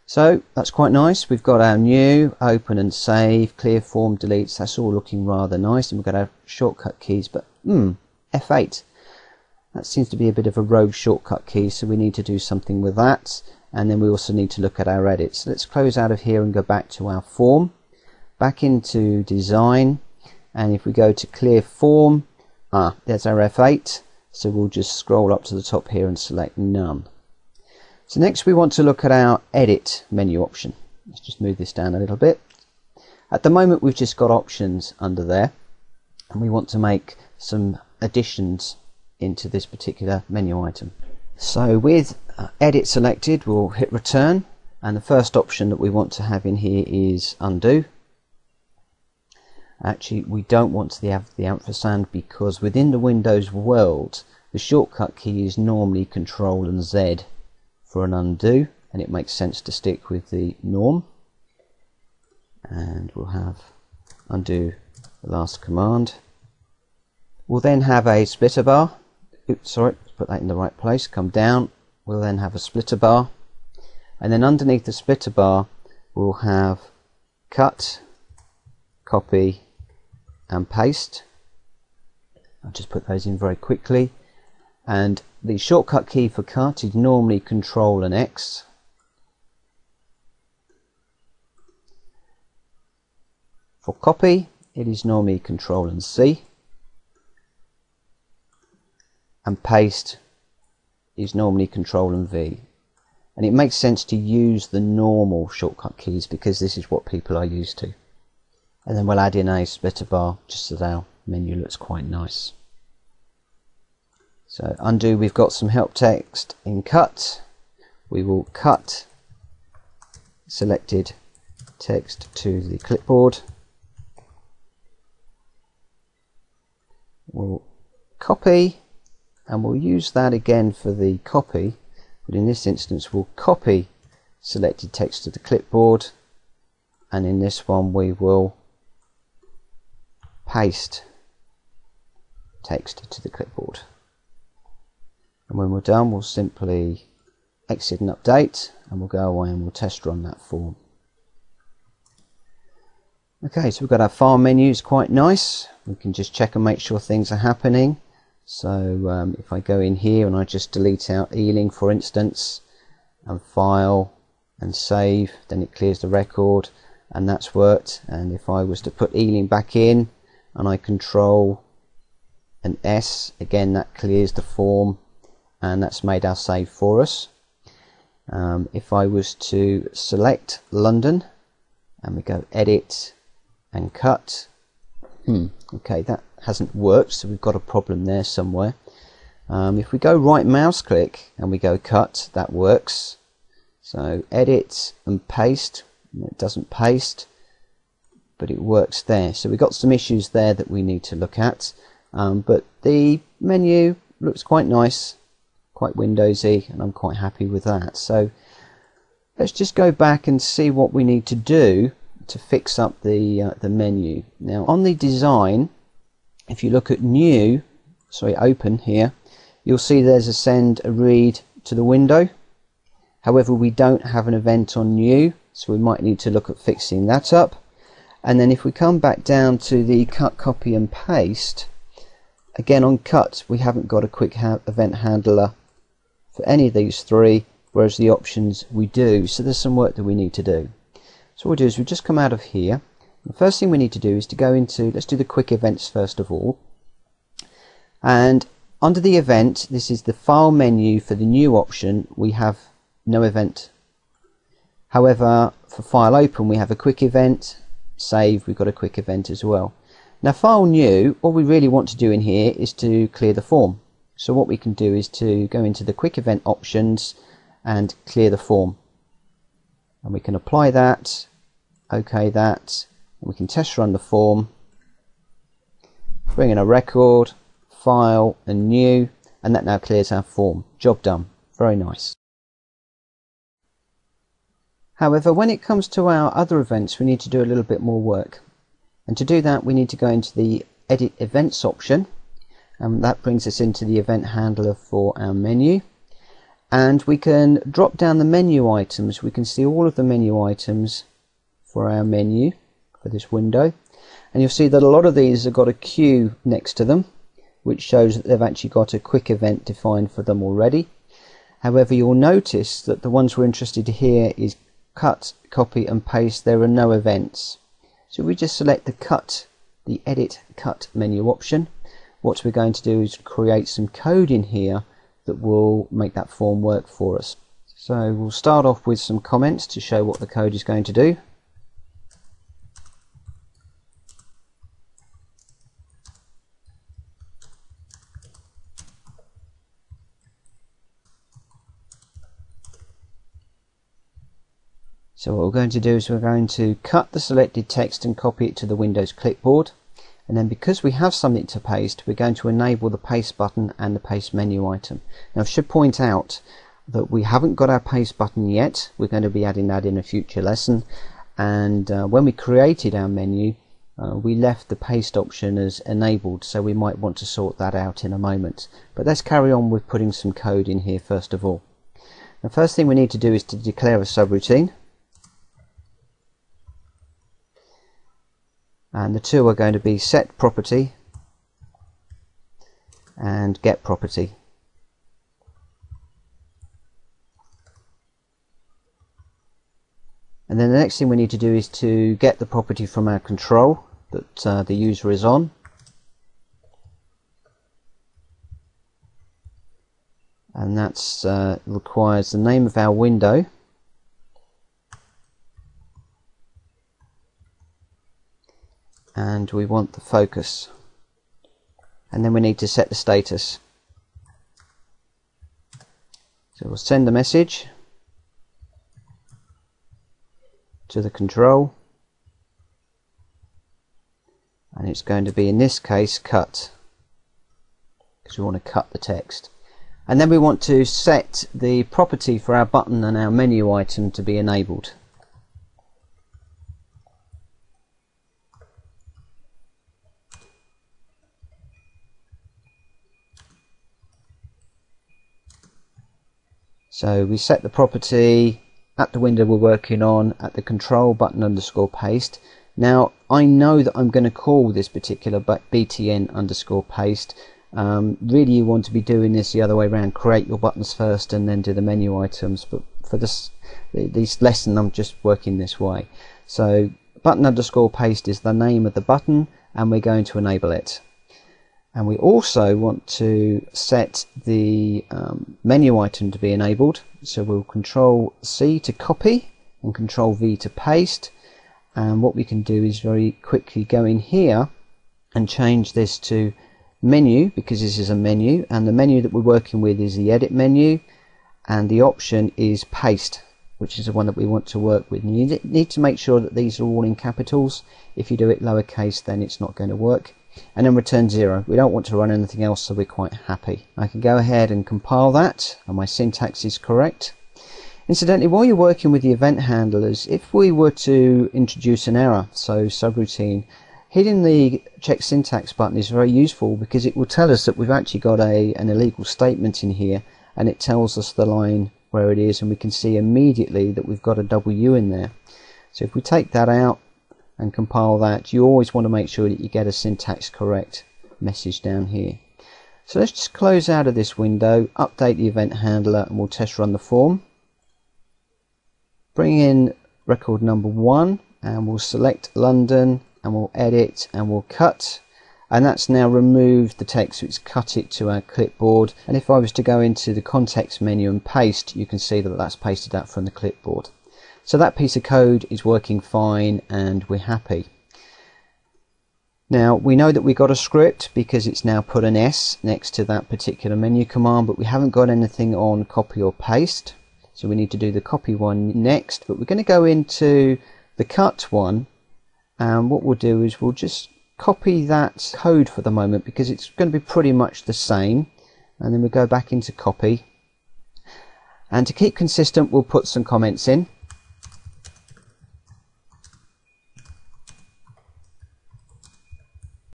So that's quite nice. We've got our new, open and save, clear form, deletes. That's all looking rather nice. And we've got our shortcut keys, but F8. That seems to be a bit of a rogue shortcut key, so we need to do something with that. And then we also need to look at our edits. So let's close out of here and go back to our form, back into design. And if we go to clear form, there's our F8. So we'll just scroll up to the top here and select none. So next we want to look at our edit menu option. Let's just move this down a little bit. At the moment we've just got options under there, and we want to make some additions into this particular menu item. So with edit selected, we'll hit return, and the first option that we want to have in here is undo. Actually, we don't want to have the ampersand, because within the Windows world the shortcut key is normally Control and Z for an undo, and it makes sense to stick with the norm. And we'll have undo the last command. We'll then have a splitter bar. Oops, sorry, put that in the right place. Come down, we'll then have a splitter bar, and then underneath the splitter bar we'll have cut, copy and paste. I'll just put those in very quickly. And the shortcut key for cut is normally Control and X. For copy, it is normally Control and C. And paste is normally Control and V. And it makes sense to use the normal shortcut keys because this is what people are used to. And then we'll add in a splitter bar just so that our menu looks quite nice. So undo, we've got some help text in cut. We will cut selected text to the clipboard. We'll copy, and we'll use that again for the copy, but in this instance we'll copy selected text to the clipboard, and in this one we will paste text to the clipboard. And when we're done, we'll simply exit and update, and we'll go away and we'll test run that form. Okay, so we've got our file menu. It's quite nice. We can just check and make sure things are happening. So if I go in here and I just delete out Ealing, for instance, and file and save, then it clears the record, and that's worked. And if I was to put Ealing back in and I Control and S, again that clears the form, and that's made our save for us. If I was to select London and we go edit and cut, okay, that hasn't worked, so we've got a problem there somewhere. If we go right mouse click and we go cut, that works. So edit and paste, it doesn't paste, but it works there. So we've got some issues there that we need to look at, but the menu looks quite nice, quite Windowsy, and I'm quite happy with that. So let's just go back and see what we need to do to fix up the menu. Now on the design, if you look at new, open here, you'll see there's a send a read to the window. However, we don't have an event on new, so we might need to look at fixing that up. And then if we come back down to the cut, copy and paste, again on cut we haven't got a quick event handler for any of these three, whereas the options we do. So there's some work that we need to do. So what we'll do is we'll just come out of here. The first thing we need to do is to go into, let's do the quick events first of all. And under the event, this is the file menu. For the new option we have no event. However, for file open we have a quick event, save, we've got a quick event as well. Now file new, all we really want to do in here is to clear the form. So what we can do is to go into the quick event options and clear the form. And we can apply that, OK that, and we can test run the form, bring in a record, file and new, and that now clears our form. Job done. Very nice. However, when it comes to our other events, we need to do a little bit more work. And to do that, we need to go into the Edit Events option, and that brings us into the event handler for our menu. and we can drop down the menu items. We can see all of the menu items for our menu for this window, and you'll see that a lot of these have got a Q next to them, which shows that they've actually got a quick event defined for them already. However, you'll notice that the ones we're interested in here is cut, copy and paste. There are no events. So we just select the edit cut menu option. What we're going to do is create some code in here that will make that form work for us. So we'll start off with some comments to show what the code is going to do. So what we're going to do is we're going to cut the selected text and copy it to the Windows clipboard, and then because we have something to paste, we're going to enable the paste button and the paste menu item. Now I should point out that we haven't got our paste button yet. We're going to be adding that in a future lesson, and when we created our menu we left the paste option as enabled, so we might want to sort that out in a moment. But let's carry on with putting some code in here first of all. The first thing we need to do is to declare a subroutine. And the two are going to be set property and get property. And then the next thing we need to do is to get the property from our control that the user is on. And that requires the name of our window. And we want the focus, and then we need to set the status. So we'll send the message to the control, and it's going to be, in this case, cut, because we want to cut the text. And then we want to set the property for our button and our menu item to be enabled. So we set the property at the window we're working on at the control button underscore paste. Now I know that I'm going to call this particular btn underscore paste. Really you want to be doing this the other way around, create your buttons first and then do the menu items, but for this lesson I'm just working this way. So button underscore paste is the name of the button, and we're going to enable it. And we also want to set the menu item to be enabled. So we'll Control C to copy and Control V to paste. And what we can do is very quickly go in here and change this to menu, because this is a menu, and the menu that we're working with is the edit menu, and the option is paste, which is the one that we want to work with. And you need to make sure that these are all in capitals. If you do it lowercase, then it's not going to work. And then return 0. We don't want to run anything else, so we're quite happy. I can go ahead and compile that, and my syntax is correct. Incidentally, while you're working with the event handlers, if we were to introduce an error, so subroutine, hitting the check syntax button is very useful, because it will tell us that we've actually got an illegal statement in here, and it tells us the line where it is, and we can see immediately that we've got a W in there. So if we take that out and compile that, you always want to make sure that you get a syntax correct message down here. So let's just close out of this window, update the event handler, and we'll test run the form. Bring in record number 1, and we'll select London, and we'll edit, and we'll cut, and that's now removed the text, so it's cut it to our clipboard. And if I was to go into the context menu and paste, you can see that that's pasted out from the clipboard. So that piece of code is working fine, and we're happy. Now we know that we got a script because it's now put an S next to that particular menu command, but we haven't got anything on copy or paste, so we need to do the copy one next. But we're going to go into the cut one, and what we'll do is we'll just copy that code for the moment, because it's going to be pretty much the same, and then we'll go back into copy, and to keep consistent we'll put some comments in.